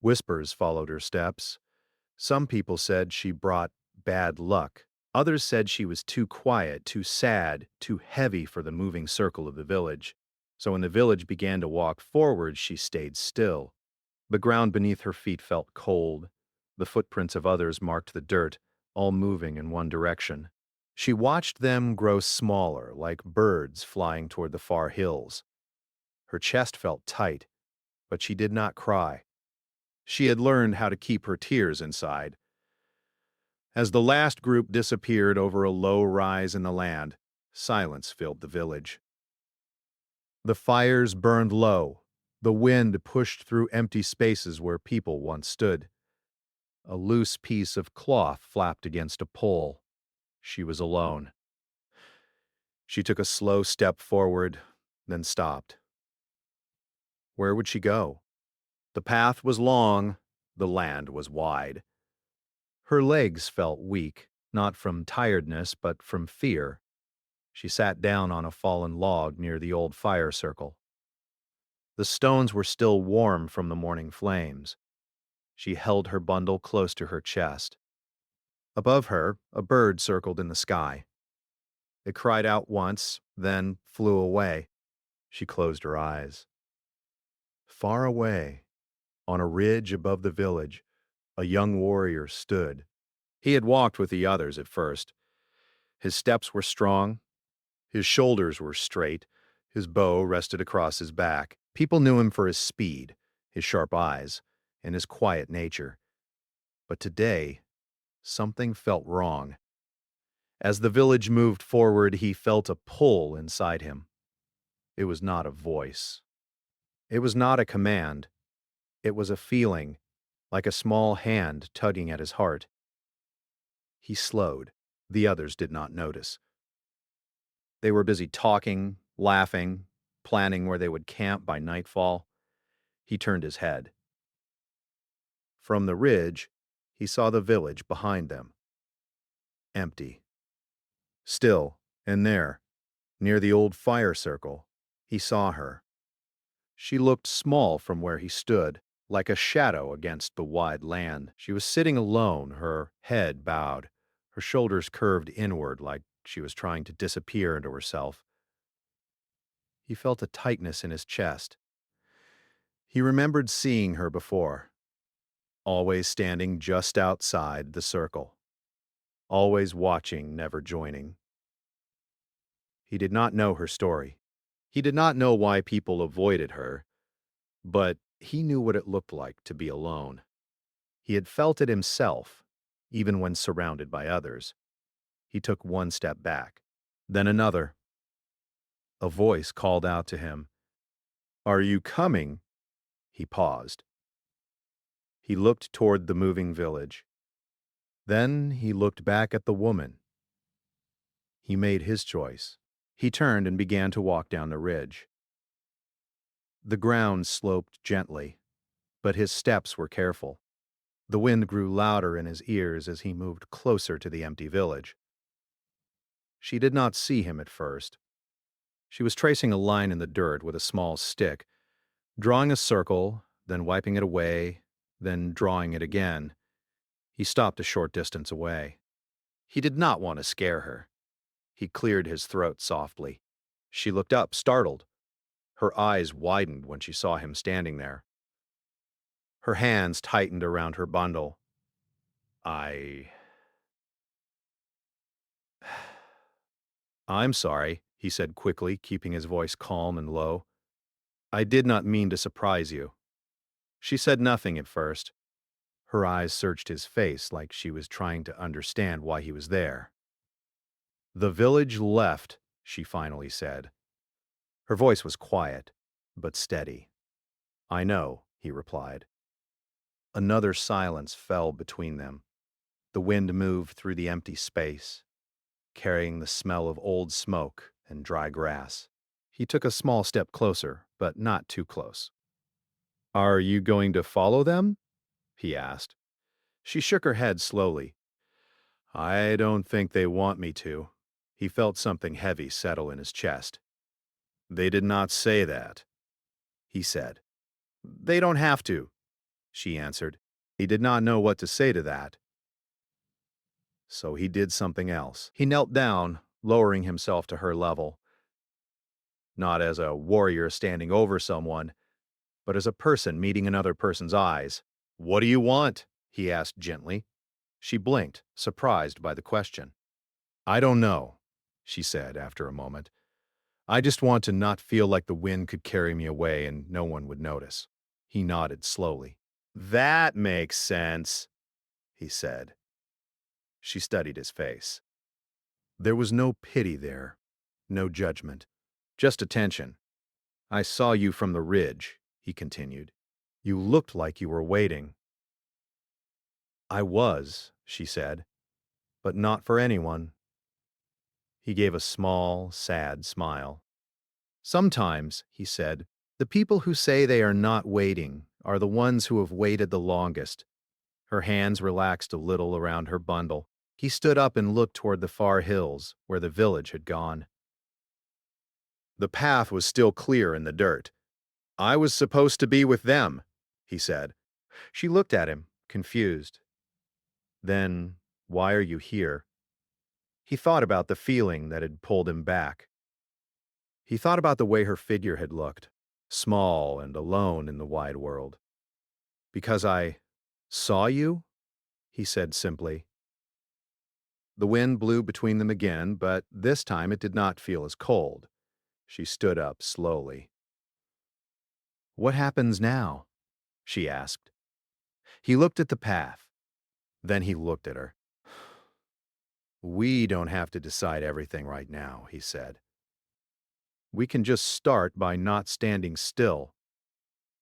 Whispers followed her steps. Some people said she brought bad luck. Others said she was too quiet, too sad, too heavy for the moving circle of the village. So when the village began to walk forward, she stayed still. The ground beneath her feet felt cold. The footprints of others marked the dirt, all moving in one direction. She watched them grow smaller, like birds flying toward the far hills. Her chest felt tight, but she did not cry. She had learned how to keep her tears inside. As the last group disappeared over a low rise in the land, silence filled the village. The fires burned low. The wind pushed through empty spaces where people once stood. A loose piece of cloth flapped against a pole. She was alone. She took a slow step forward, then stopped. Where would she go? The path was long, the land was wide. Her legs felt weak, not from tiredness, but from fear. She sat down on a fallen log near the old fire circle. The stones were still warm from the morning flames. She held her bundle close to her chest. Above her, a bird circled in the sky. It cried out once, then flew away. She closed her eyes. Far away, on a ridge above the village, a young warrior stood. He had walked with the others at first. His steps were strong, his shoulders were straight, his bow rested across his back. People knew him for his speed, his sharp eyes, and his quiet nature. But today, something felt wrong. As the village moved forward, he felt a pull inside him. It was not a voice. It was not a command. It was a feeling, like a small hand tugging at his heart. He slowed. The others did not notice. They were busy talking, laughing, planning where they would camp by nightfall. He turned his head. From the ridge, he saw the village behind them. Empty. Still, and there, near the old fire circle, he saw her. She looked small from where he stood, like a shadow against the wide land. She was sitting alone, her head bowed, her shoulders curved inward like she was trying to disappear into herself. He felt a tightness in his chest. He remembered seeing her before, always standing just outside the circle, always watching, never joining. He did not know her story. He did not know why people avoided her, but he knew what it looked like to be alone. He had felt it himself, even when surrounded by others. He took one step back, then another. A voice called out to him, "Are you coming?" He paused. He looked toward the moving village. Then he looked back at the woman. He made his choice. He turned and began to walk down the ridge. The ground sloped gently, but his steps were careful. The wind grew louder in his ears as he moved closer to the empty village. She did not see him at first. She was tracing a line in the dirt with a small stick, drawing a circle, then wiping it away, then drawing it again. He stopped a short distance away. He did not want to scare her. He cleared his throat softly. She looked up, startled. Her eyes widened when she saw him standing there. Her hands tightened around her bundle. I... I'm sorry, he said quickly, keeping his voice calm and low. I did not mean to surprise you. She said nothing at first. Her eyes searched his face like she was trying to understand why he was there. The village left, she finally said. Her voice was quiet, but steady. I know, he replied. Another silence fell between them. The wind moved through the empty space, carrying the smell of old smoke and dry grass. He took a small step closer, but not too close. Are you going to follow them? He asked. She shook her head slowly. I don't think they want me to. He felt something heavy settle in his chest. They did not say that, he said. They don't have to. she answered. He did not know what to say to that, so he did something else. He knelt down, lowering himself to her level, not as a warrior standing over someone, but as a person meeting another person's eyes. "What do you want?" he asked gently. She blinked, surprised by the question. "I don't know," she said after a moment. "I just want to not feel like the wind could carry me away and no one would notice." He nodded slowly. "That makes sense," he said. She studied his face. There was no pity there, no judgment, just attention. "I saw you from the ridge," he continued. "You looked like you were waiting." "I was," she said, "but not for anyone." He gave a small, sad smile. "Sometimes," he said, "the people who say they are not waiting are the ones who have waited the longest." Her hands relaxed a little around her bundle. He stood up and looked toward the far hills where the village had gone. The path was still clear in the dirt. "I was supposed to be with them," he said. She looked at him, confused. "Then why are you here?" He thought about the feeling that had pulled him back. He thought about the way her figure had looked, small and alone in the wide world. "Because I saw you?" he said simply. The wind blew between them again, but this time it did not feel as cold. She stood up slowly. "What happens now?" she asked. He looked at the path. Then he looked at her. "We don't have to decide everything right now," he said. "We can just start by not standing still."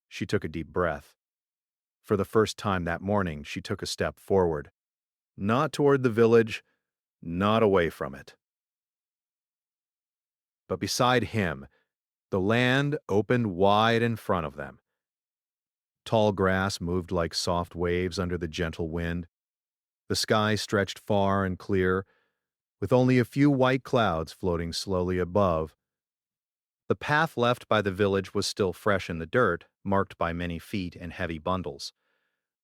She took a deep breath. For the first time that morning, she took a step forward. Not toward the village, not away from it. But beside him, the land opened wide in front of them. Tall grass moved like soft waves under the gentle wind. The sky stretched far and clear, with only a few white clouds floating slowly above. The path left by the village was still fresh in the dirt, marked by many feet and heavy bundles.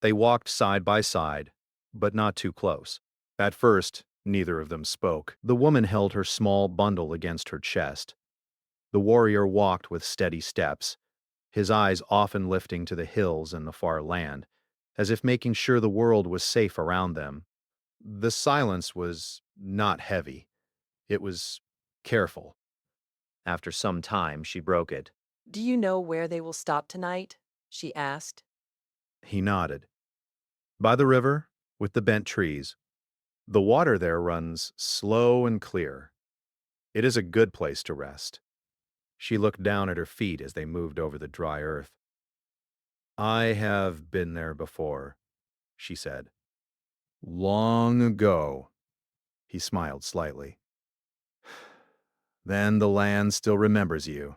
They walked side by side, but not too close. At first, neither of them spoke. The woman held her small bundle against her chest. The warrior walked with steady steps, his eyes often lifting to the hills and the far land, as if making sure the world was safe around them. The silence was not heavy. It was careful. After some time, she broke it. Do you know where they will stop tonight? She asked. He nodded. "By the river, with the bent trees. The water there runs slow and clear. It is a good place to rest." She looked down at her feet as they moved over the dry earth. "I have been there before," she said. "Long ago." He smiled slightly. "Then the land still remembers you."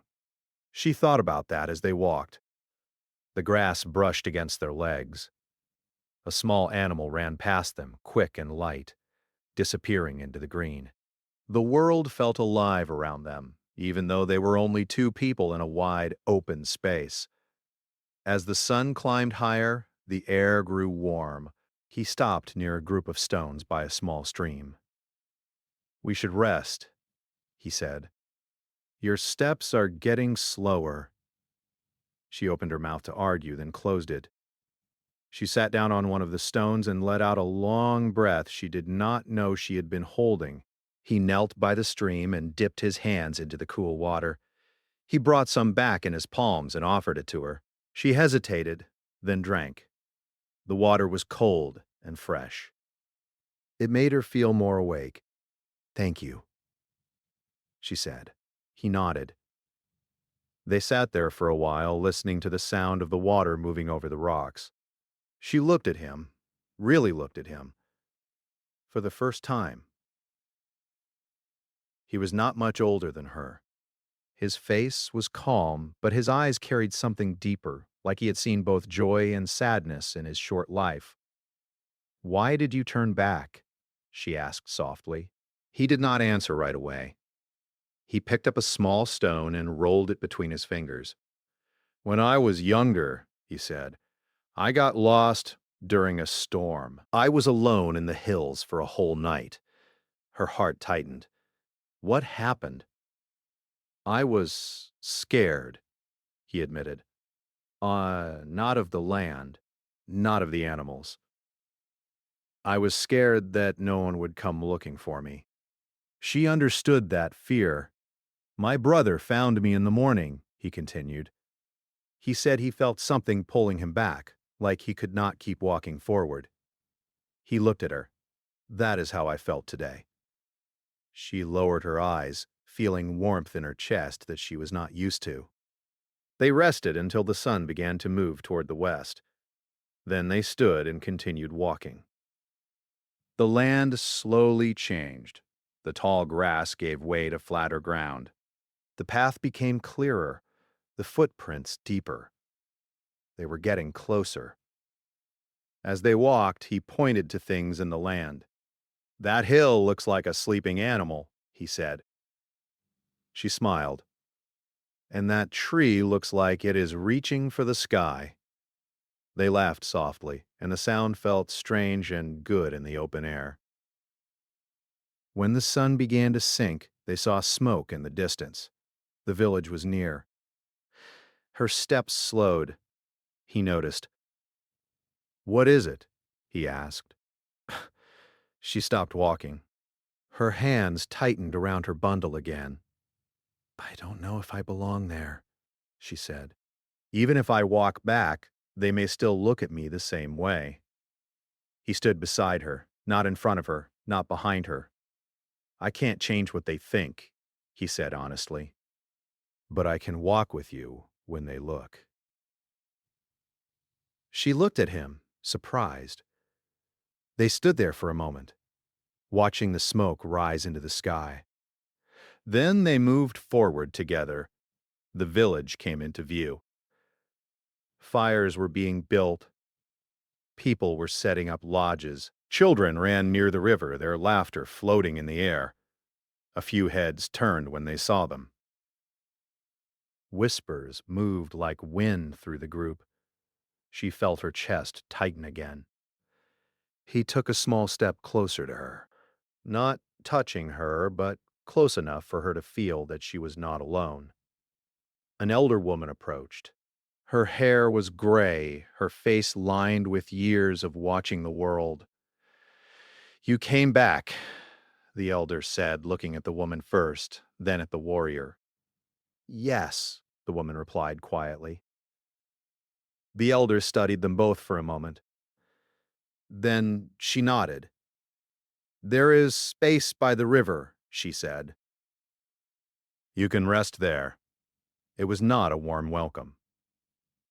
She thought about that as they walked. The grass brushed against their legs. A small animal ran past them, quick and light, disappearing into the green. The world felt alive around them, even though they were only two people in a wide, open space. As the sun climbed higher, the air grew warm. He stopped near a group of stones by a small stream. "We should rest," he said. "Your steps are getting slower." She opened her mouth to argue, then closed it. She sat down on one of the stones and let out a long breath she did not know she had been holding. He knelt by the stream and dipped his hands into the cool water. He brought some back in his palms and offered it to her. She hesitated, then drank. The water was cold and fresh. It made her feel more awake. "Thank you," she said. He nodded. They sat there for a while, listening to the sound of the water moving over the rocks. She looked at him, really looked at him, for the first time. He was not much older than her. His face was calm, but his eyes carried something deeper, like he had seen both joy and sadness in his short life. "Why did you turn back?" she asked softly. He did not answer right away. He picked up a small stone and rolled it between his fingers. "When I was younger," he said, I got lost during a storm. I was alone in the hills for a whole night. Her heart tightened. What happened? I was scared, he admitted. Not of the land, not of the animals. I was scared that no one would come looking for me. She understood that fear. My brother found me in the morning, he continued. He said he felt something pulling him back, like he could not keep walking forward. He looked at her. That is how I felt today. She lowered her eyes, feeling warmth in her chest that she was not used to. They rested until the sun began to move toward the west. Then they stood and continued walking. The land slowly changed. The tall grass gave way to flatter ground. The path became clearer, the footprints deeper. They were getting closer. As they walked, he pointed to things in the land. That hill looks like a sleeping animal, he said. She smiled. And that tree looks like it is reaching for the sky. They laughed softly, and the sound felt strange and good in the open air. When the sun began to sink, they saw smoke in the distance. The village was near. Her steps slowed. He noticed. What is it? He asked. She stopped walking. Her hands tightened around her bundle again. I don't know if I belong there, she said. Even if I walk back, they may still look at me the same way. He stood beside her, not in front of her, not behind her. I can't change what they think, he said honestly. But I can walk with you when they look. She looked at him, surprised. They stood there for a moment, watching the smoke rise into the sky. Then they moved forward together. The village came into view. Fires were being built. People were setting up lodges. Children ran near the river, their laughter floating in the air. A few heads turned when they saw them. Whispers moved like wind through the group. She felt her chest tighten again. He took a small step closer to her, not touching her, but close enough for her to feel that she was not alone. An elder woman approached. Her hair was gray, her face lined with years of watching the world. You came back, the elder said, looking at the woman first, then at the warrior. Yes, the woman replied quietly. The elder studied them both for a moment. Then she nodded. There is space by the river, she said. You can rest there. It was not a warm welcome.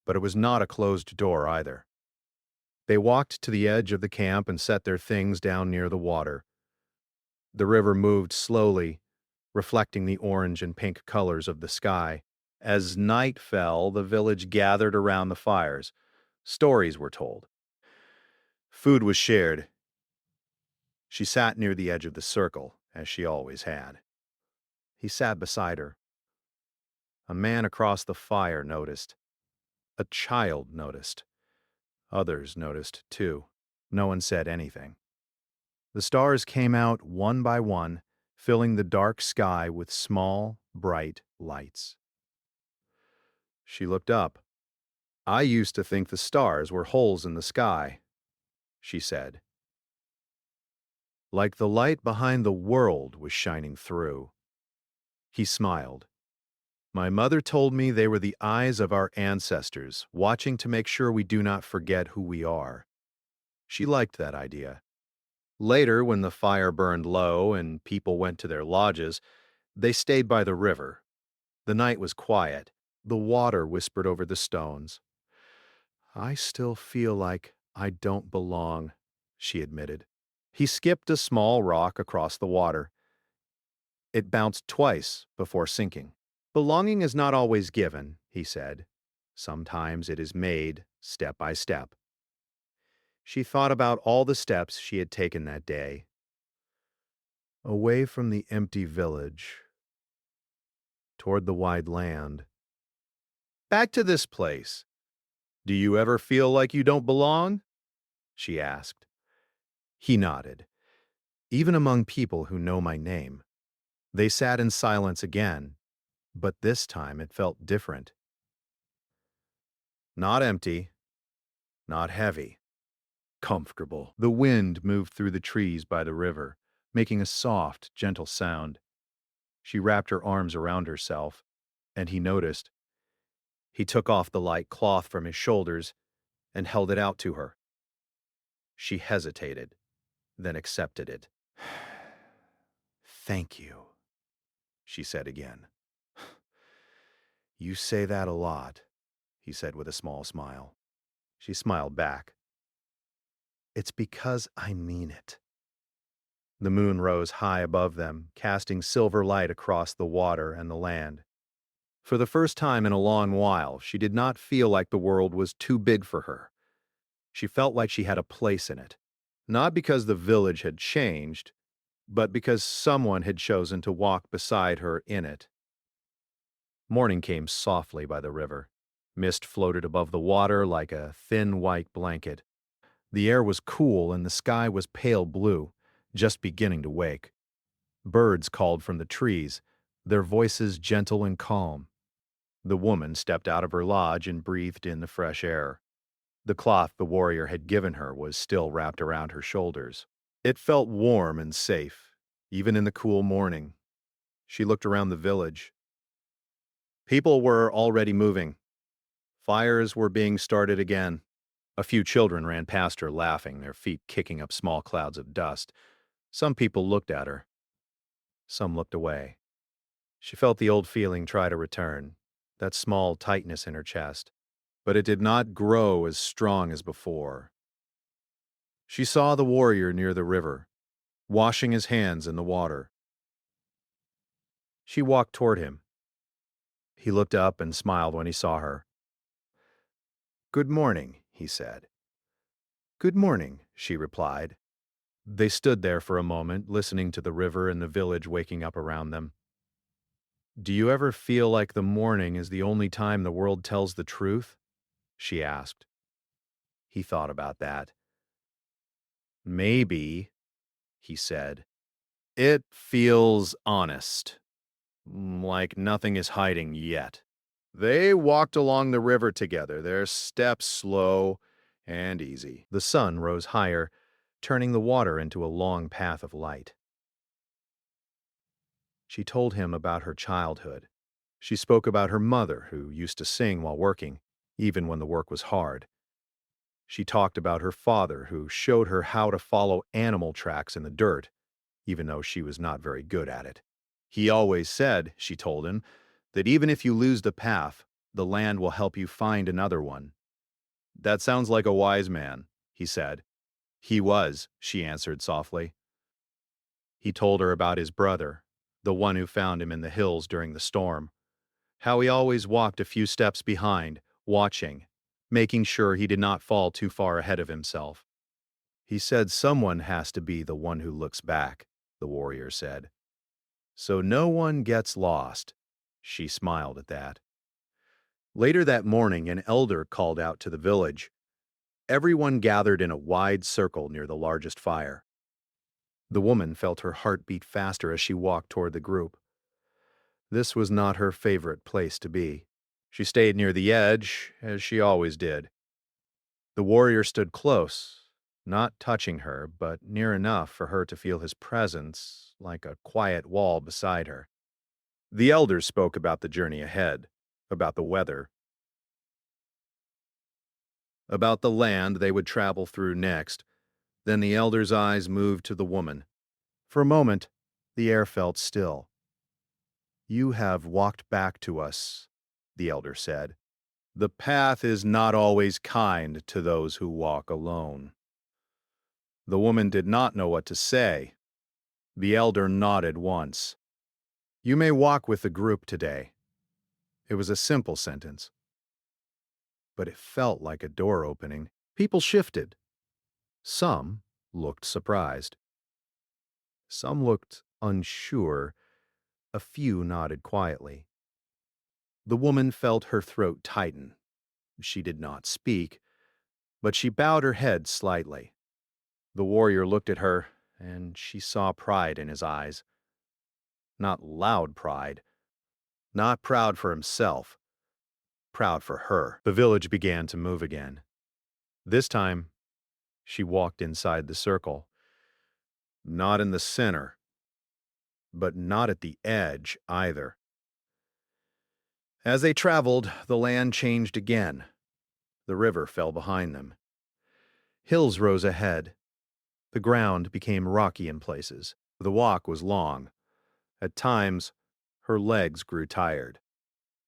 But it was not a closed door either. They walked to the edge of the camp and set their things down near the water. The river moved slowly, reflecting the orange and pink colors of the sky. As night fell, the village gathered around the fires. Stories were told. Food was shared. She sat near the edge of the circle, as she always had. He sat beside her. A man across the fire noticed. A child noticed. Others noticed, too. No one said anything. The stars came out one by one, filling the dark sky with small, bright lights. She looked up. I used to think the stars were holes in the sky, she said. Like the light behind the world was shining through. He smiled. My mother told me they were the eyes of our ancestors, watching to make sure we do not forget who we are. She liked that idea. Later, when the fire burned low and people went to their lodges, they stayed by the river. The night was quiet. The water whispered over the stones. I still feel like I don't belong, she admitted. He skipped a small rock across the water. It bounced twice before sinking. Belonging is not always given, he said. Sometimes it is made step by step. She thought about all the steps she had taken that day. Away from the empty village, toward the wide land. Back to this place. Do you ever feel like you don't belong? She asked. He nodded. Even among people who know my name. They sat in silence again, but this time it felt different. Not empty, not heavy. Comfortable. The wind moved through the trees by the river, making a soft, gentle sound. She wrapped her arms around herself, and he noticed. He took off the light cloth from his shoulders and held it out to her. She hesitated, then accepted it. Thank you, she said again. You say that a lot, he said with a small smile. She smiled back. It's because I mean it. The moon rose high above them, casting silver light across the water and the land. For the first time in a long while, she did not feel like the world was too big for her. She felt like she had a place in it. Not because the village had changed, but because someone had chosen to walk beside her in it. Morning came softly by the river. Mist floated above the water like a thin white blanket. The air was cool and the sky was pale blue, just beginning to wake. Birds called from the trees, their voices gentle and calm. The woman stepped out of her lodge and breathed in the fresh air. The cloth the warrior had given her was still wrapped around her shoulders. It felt warm and safe, even in the cool morning. She looked around the village. People were already moving. Fires were being started again. A few children ran past her laughing, their feet kicking up small clouds of dust. Some people looked at her. Some looked away. She felt the old feeling try to return, that small tightness in her chest, but it did not grow as strong as before. She saw the warrior near the river, washing his hands in the water. She walked toward him. He looked up and smiled when he saw her. Good morning, he said. Good morning, she replied. They stood there for a moment, listening to the river and the village waking up around them. Do you ever feel like the morning is the only time the world tells the truth? She asked. He thought about that. Maybe, he said. It feels honest, like nothing is hiding yet. They walked along the river together, their steps slow and easy. The sun rose higher, turning the water into a long path of light. She told him about her childhood. She spoke about her mother, who used to sing while working, even when the work was hard. She talked about her father, who showed her how to follow animal tracks in the dirt, even though she was not very good at it. He always said, she told him, that even if you lose the path, the land will help you find another one. That sounds like a wise man, he said. He was, she answered softly. He told her about his brother, the one who found him in the hills during the storm, how he always walked a few steps behind, watching, making sure he did not fall too far ahead of himself. He said someone has to be the one who looks back, the warrior said. So no one gets lost. She smiled at that. Later that morning, an elder called out to the village. Everyone gathered in a wide circle near the largest fire. The woman felt her heart beat faster as she walked toward the group. This was not her favorite place to be. She stayed near the edge, as she always did. The warrior stood close, not touching her, but near enough for her to feel his presence, like a quiet wall beside her. The elders spoke about the journey ahead, about the weather, about the land they would travel through next. Then the elder's eyes moved to the woman. For a moment, the air felt still. You have walked back to us, the elder said. The path is not always kind to those who walk alone. The woman did not know what to say. The elder nodded once. You may walk with the group today. It was a simple sentence, but it felt like a door opening. People shifted. Some looked surprised. Some looked unsure. A few nodded quietly. The woman felt her throat tighten. She did not speak, but she bowed her head slightly. The warrior looked at her, and she saw pride in his eyes. Not loud pride, not proud for himself, proud for her. The village began to move again. This time, she walked inside the circle. Not in the center, but not at the edge either. As they traveled, the land changed again. The river fell behind them. Hills rose ahead. The ground became rocky in places. The walk was long. At times, her legs grew tired.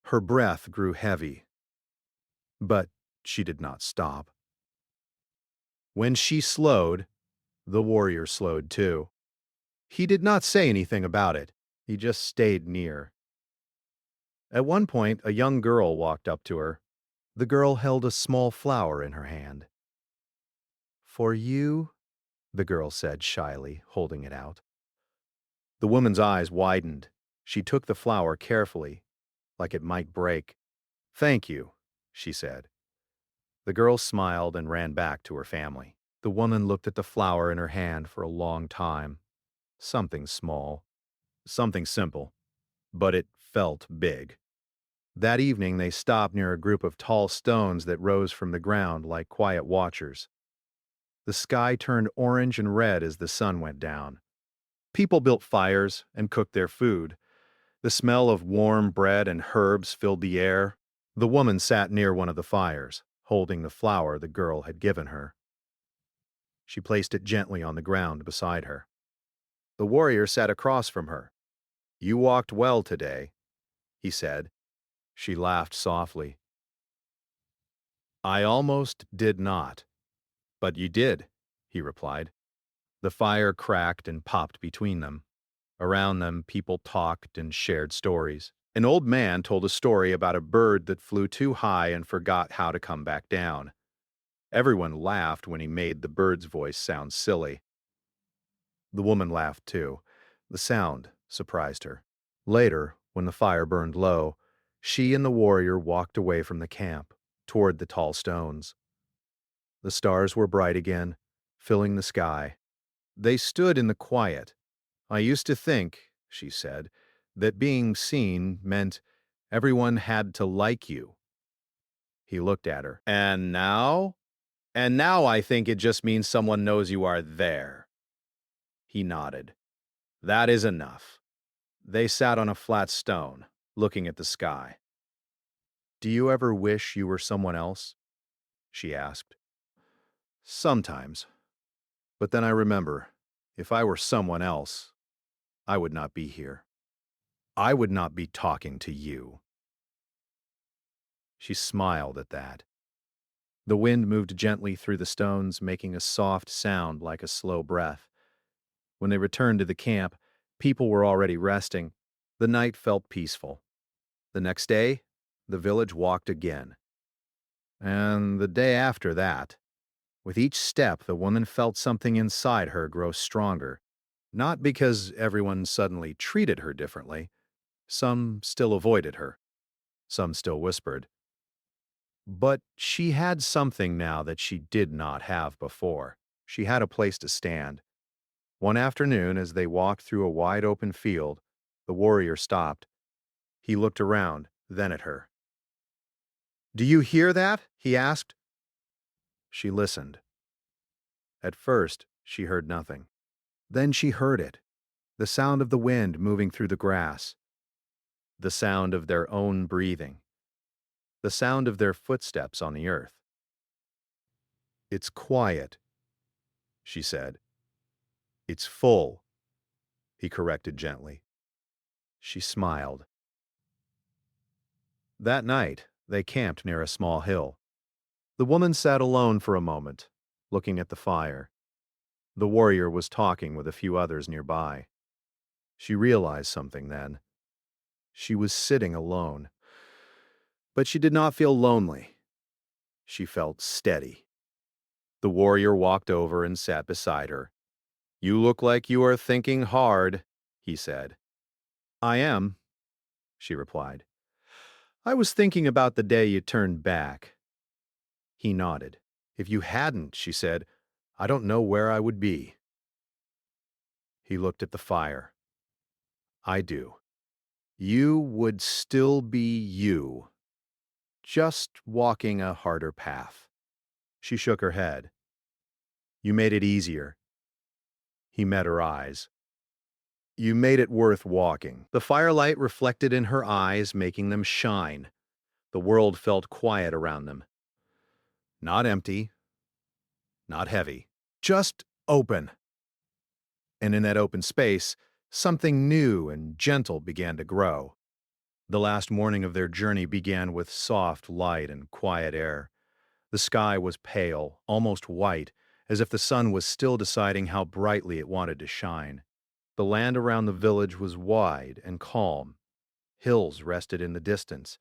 Her breath grew heavy. But she did not stop. When she slowed, the warrior slowed too. He did not say anything about it. He just stayed near. At one point, a young girl walked up to her. The girl held a small flower in her hand. "For you," the girl said shyly, holding it out. The woman's eyes widened. She took the flower carefully, like it might break. "Thank you," she said. The girl smiled and ran back to her family. The woman looked at the flower in her hand for a long time. Something small, something simple, but it felt big. That evening, they stopped near a group of tall stones that rose from the ground like quiet watchers. The sky turned orange and red as the sun went down. People built fires and cooked their food. The smell of warm bread and herbs filled the air. The woman sat near one of the fires, holding the flower the girl had given her. She placed it gently on the ground beside her. The warrior sat across from her. "You walked well today," he said. She laughed softly. "I almost did not, but you did," he replied. The fire cracked and popped between them. Around them, people talked and shared stories. An old man told a story about a bird that flew too high and forgot how to come back down. Everyone laughed when he made the bird's voice sound silly. The woman laughed too. The sound surprised her. Later, when the fire burned low, she and the warrior walked away from the camp, toward the tall stones. The stars were bright again, filling the sky. They stood in the quiet. "I used to think," she said, "that being seen meant everyone had to like you." He looked at her. "And now? And now I think it just means someone knows you are there." He nodded. "That is enough." They sat on a flat stone, looking at the sky. "Do you ever wish you were someone else?" she asked. "Sometimes. But then I remember, if I were someone else, I would not be here. I would not be talking to you." She smiled at that. The wind moved gently through the stones, making a soft sound like a slow breath. When they returned to the camp, people were already resting. The night felt peaceful. The next day, the village walked again. And the day after that. With each step, the woman felt something inside her grow stronger. Not because everyone suddenly treated her differently. Some still avoided her. Some still whispered. But she had something now that she did not have before. She had a place to stand. One afternoon, as they walked through a wide open field, the warrior stopped. He looked around, then at her. "Do you hear that?" he asked. She listened. At first, she heard nothing. Then she heard it, the sound of the wind moving through the grass, the sound of their own breathing, the sound of their footsteps on the earth. "It's quiet," she said. "It's full," he corrected gently. She smiled. That night, they camped near a small hill. The woman sat alone for a moment, looking at the fire. The warrior was talking with a few others nearby. She realized something then. She was sitting alone. But she did not feel lonely. She felt steady. The warrior walked over and sat beside her. "You look like you are thinking hard," he said. "I am," she replied. "I was thinking about the day you turned back. He nodded. If you hadn't, she said, I don't know where I would be. He looked at the fire. I do. You would still be you, just walking a harder path. She shook her head. You made it easier. He met her eyes. You made it worth walking. The firelight reflected in her eyes, making them shine. The world felt quiet around them. Not empty, not heavy, just open. And in that open space, something new and gentle began to grow. The last morning of their journey began with soft light and quiet air. The sky was pale, almost white, as if the sun was still deciding how brightly it wanted to shine. The land around the village was wide and calm. Hills rested in the distance,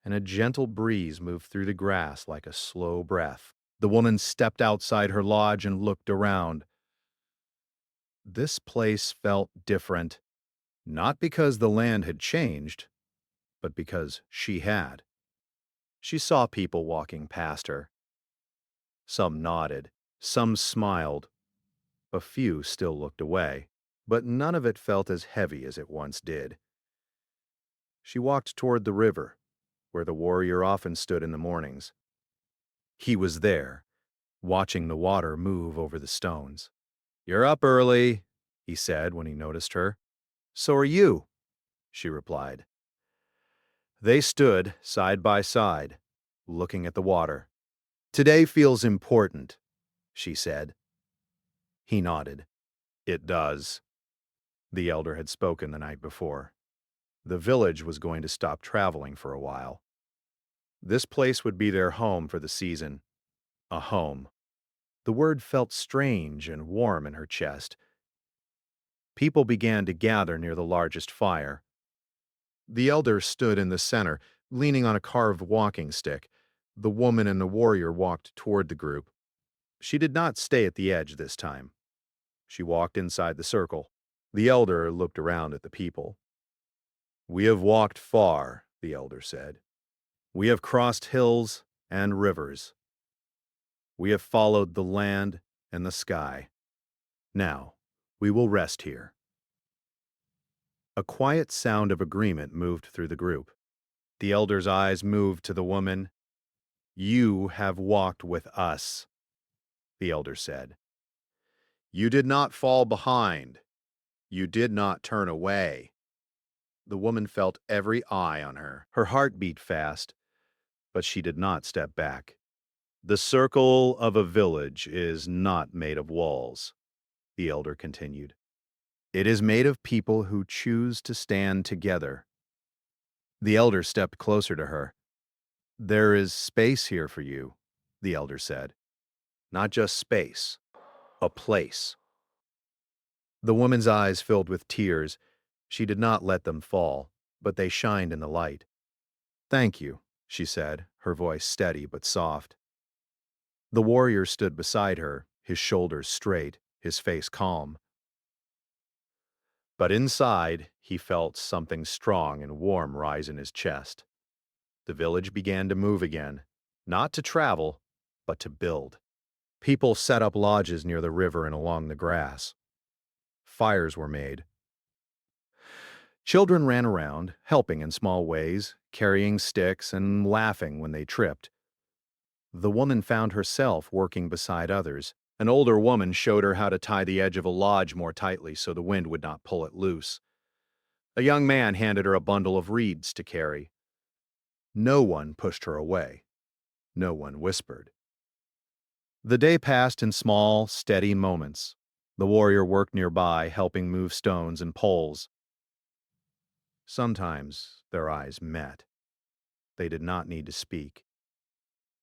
and a gentle breeze moved through the grass like a slow breath. The woman stepped outside her lodge and looked around. This place felt different, not because the land had changed, but because she had. She saw people walking past her. Some nodded, some smiled, a few still looked away, but none of it felt as heavy as it once did. She walked toward the river, where the warrior often stood in the mornings. He was there, watching the water move over the stones. You're up early, he said when he noticed her. So are you, she replied. They stood side by side, looking at the water. Today feels important, she said. He nodded. It does. The elder had spoken the night before. The village was going to stop traveling for a while. This place would be their home for the season. A home. The word felt strange and warm in her chest. People began to gather near the largest fire. The elder stood in the center, leaning on a carved walking stick. The woman and the warrior walked toward the group. She did not stay at the edge this time. She walked inside the circle. The elder looked around at the people. We have walked far, the elder said. We have crossed hills and rivers. We have followed the land and the sky. Now, we will rest here. A quiet sound of agreement moved through the group. The elder's eyes moved to the woman. You have walked with us, the elder said. You did not fall behind. You did not turn away. The woman felt every eye on her. Her heart beat fast, but she did not step back. The circle of a village is not made of walls, the elder continued. It is made of people who choose to stand together. The elder stepped closer to her. There is space here for you, the elder said. Not just space, a place. The woman's eyes filled with tears. She did not let them fall, but they shined in the light. Thank you, she said, her voice steady but soft. The warrior stood beside her, his shoulders straight, his face calm. But inside, he felt something strong and warm rise in his chest. The village began to move again, not to travel, but to build. People set up lodges near the river and along the grass. Fires were made. Children ran around, helping in small ways, carrying sticks and laughing when they tripped. The woman found herself working beside others. An older woman showed her how to tie the edge of a lodge more tightly so the wind would not pull it loose. A young man handed her a bundle of reeds to carry. No one pushed her away. No one whispered. The day passed in small, steady moments. The warrior worked nearby, helping move stones and poles. Sometimes their eyes met. They did not need to speak.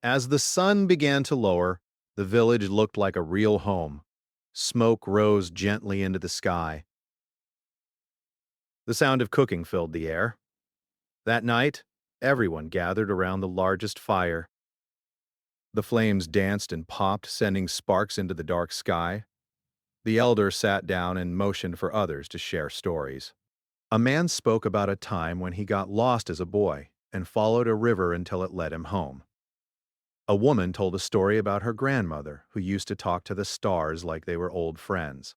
As the sun began to lower, the village looked like a real home. Smoke rose gently into the sky. The sound of cooking filled the air. That night, everyone gathered around the largest fire. The flames danced and popped, sending sparks into the dark sky. The elder sat down and motioned for others to share stories. A man spoke about a time when he got lost as a boy and followed a river until it led him home. A woman told a story about her grandmother who used to talk to the stars like they were old friends.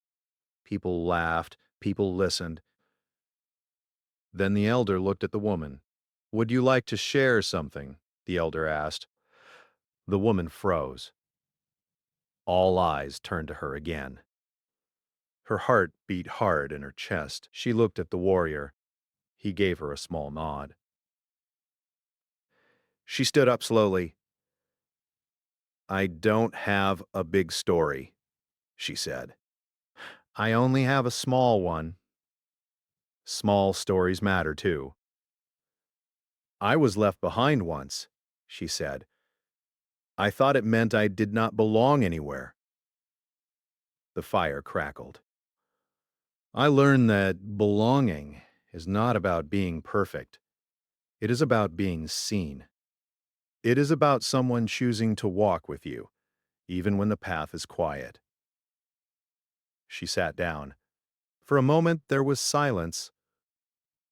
People laughed, people listened. Then the elder looked at the woman. "Would you like to share something?" the elder asked. The woman froze. All eyes turned to her again. Her heart beat hard in her chest. She looked at the warrior. He gave her a small nod. She stood up slowly. "I don't have a big story," she said. "I only have a small one. Small stories matter, too." "I was left behind once," she said. "I thought it meant I did not belong anywhere." The fire crackled. "I learned that belonging is not about being perfect. It is about being seen. It is about someone choosing to walk with you, even when the path is quiet." She sat down. For a moment there was silence.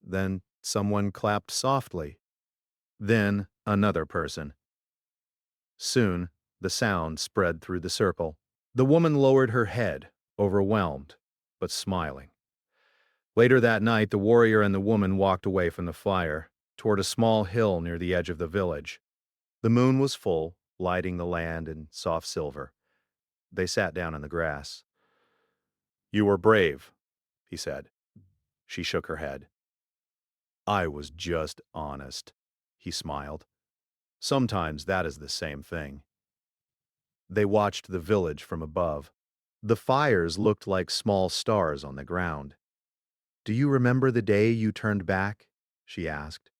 Then someone clapped softly. Then another person. Soon the sound spread through the circle. The woman lowered her head, overwhelmed, but smiling. Later that night, the warrior and the woman walked away from the fire, toward a small hill near the edge of the village. The moon was full, lighting the land in soft silver. They sat down in the grass. "You were brave," he said. She shook her head. "I was just honest," he smiled. "Sometimes that is the same thing." They watched the village from above. The fires looked like small stars on the ground. "Do you remember the day you turned back?" she asked.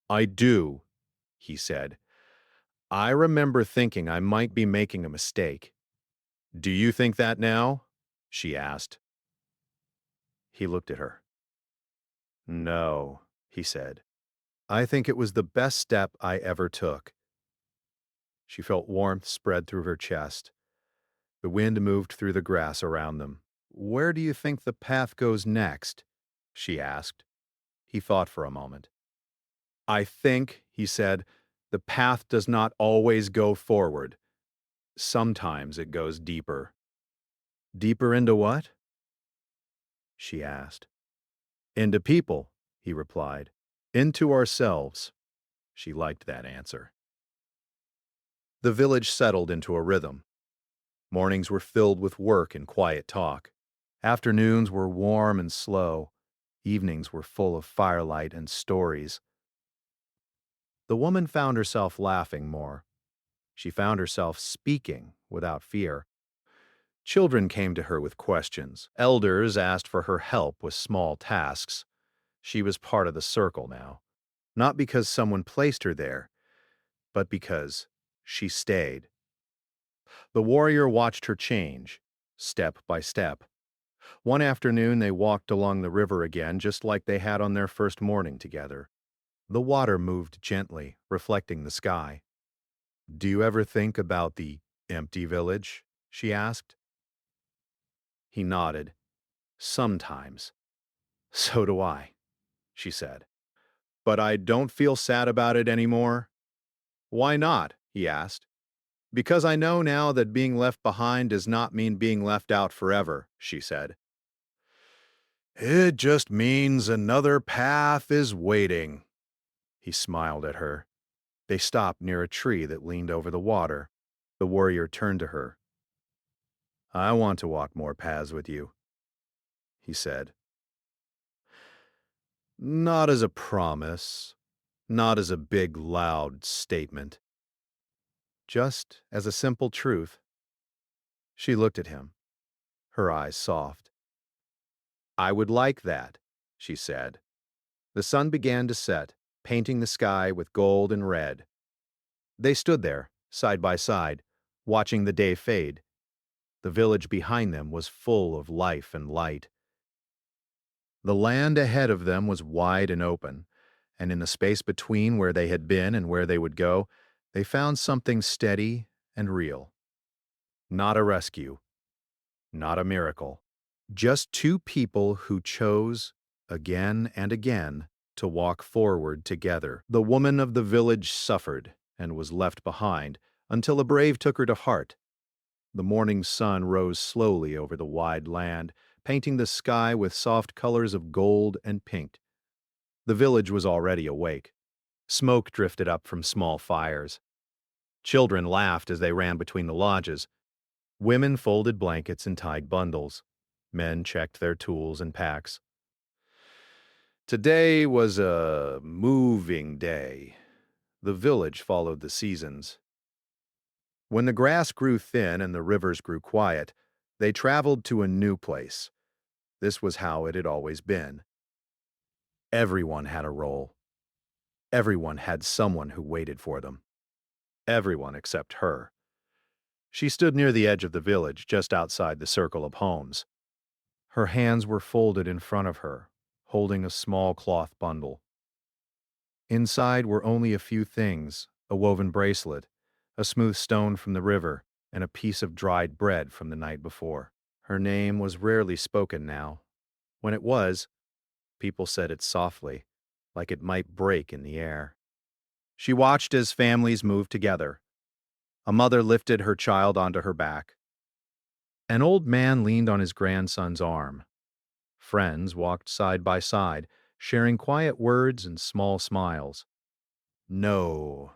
"I do," he said. "I remember thinking I might be making a mistake." "Do you think that now?" she asked. He looked at her. "No," he said. "I think it was the best step I ever took." She felt warmth spread through her chest. The wind moved through the grass around them. "Where do you think the path goes next?" she asked. He thought for a moment. "I think," he said, "the path does not always go forward. Sometimes it goes deeper." "Deeper into what?" she asked. "Into people," he replied. "Into ourselves." She liked that answer. The village settled into a rhythm. Mornings were filled with work and quiet talk. Afternoons were warm and slow. Evenings were full of firelight and stories. The woman found herself laughing more. She found herself speaking without fear. Children came to her with questions. Elders asked for her help with small tasks. She was part of the circle now, not because someone placed her there, but because she stayed. The warrior watched her change, step by step. One afternoon they walked along the river again just like they had on their first morning together. The water moved gently, reflecting the sky. "Do you ever think about the empty village?" she asked. He nodded. "Sometimes." "So do I," she said. "But I don't feel sad about it anymore." "Why not?" he asked. "Because I know now that being left behind does not mean being left out forever," she said. "It just means another path is waiting." He smiled at her. They stopped near a tree that leaned over the water. The warrior turned to her. "I want to walk more paths with you," he said. "Not as a promise, not as a big, loud statement, just as a simple truth." She looked at him, her eyes soft. "I would like that," she said. The sun began to set, painting the sky with gold and red. They stood there, side by side, watching the day fade. The village behind them was full of life and light. The land ahead of them was wide and open, and in the space between where they had been and where they would go, they found something steady and real. Not a rescue, not a miracle, just two people who chose, again and again, to walk forward together. The woman of the village suffered and was left behind, until a brave took her to heart. The morning sun rose slowly over the wide land, painting the sky with soft colors of gold and pink. The village was already awake. Smoke drifted up from small fires. Children laughed as they ran between the lodges. Women folded blankets and tied bundles. Men checked their tools and packs. Today was a moving day. The village followed the seasons. When the grass grew thin and the rivers grew quiet, they traveled to a new place. This was how it had always been. Everyone had a role. Everyone had someone who waited for them. Everyone except her. She stood near the edge of the village, just outside the circle of homes. Her hands were folded in front of her, holding a small cloth bundle. Inside were only a few things: a woven bracelet, a smooth stone from the river, and a piece of dried bread from the night before. Her name was rarely spoken now. When it was, people said it softly, like it might break in the air. She watched as families moved together. A mother lifted her child onto her back. An old man leaned on his grandson's arm. Friends walked side by side, sharing quiet words and small smiles. No.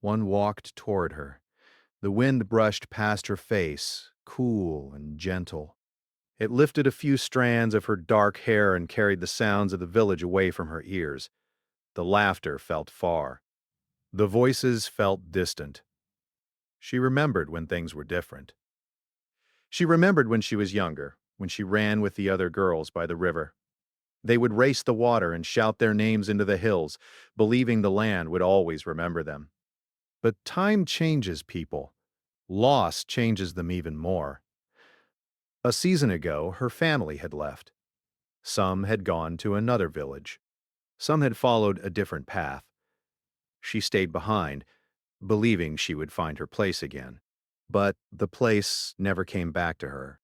One walked toward her. The wind brushed past her face, cool and gentle. It lifted a few strands of her dark hair and carried the sounds of the village away from her ears. The laughter felt far. The voices felt distant. She remembered when things were different. She remembered when she was younger, when she ran with the other girls by the river. They would race the water and shout their names into the hills, believing the land would always remember them. But time changes people. Loss changes them even more. A season ago, her family had left. Some had gone to another village. Some had followed a different path. She stayed behind, believing she would find her place again. But the place never came back to her.